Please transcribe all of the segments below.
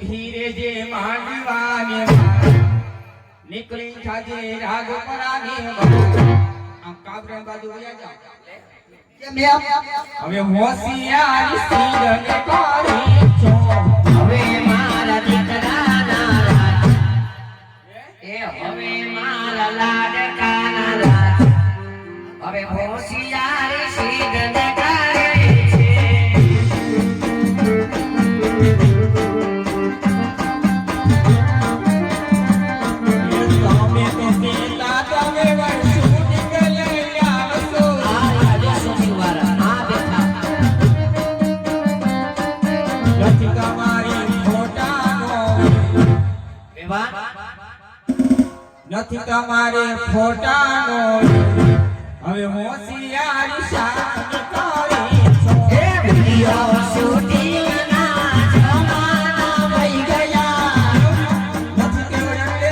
ધીરે જે માંડવાને નીકળી જાજે રાજપરાને આમ કાબરા બાજુ વયા જાવ હવે હોશિયારી સિંહને કરી છો હવે મારા દીકરાના રાજ એ હવે મારા લાડકાના રાજ હવે હોશિયારી સિંહને કરે છે તમે તો કેતા તમે વર્ષો નીકળે આવશો નથી તમારી ફોટાનો નથી તમારે ફોટાનો હવે હોશિયારી શાન કરી છો એ વિડિયો શૂટિંગના જમાના વહી ગયા નથી કેવડે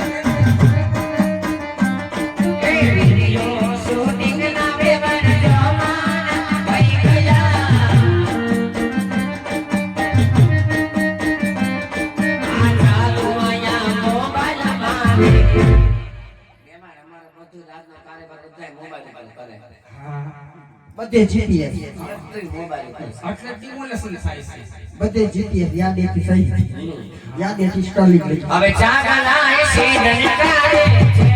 એ વિડિયો શૂટિંગના બેવર જમાના વહી ગયા આ ચાલુ આયા મોબાઈલમાં બધે જીતીએ એટલે ડિમોલેશન થાય છે બધે જીતીએ યાદેથી સહી યાદેથી સ્ટોરી લઈ હવે ચાગલા એ સીધન કાઢે છે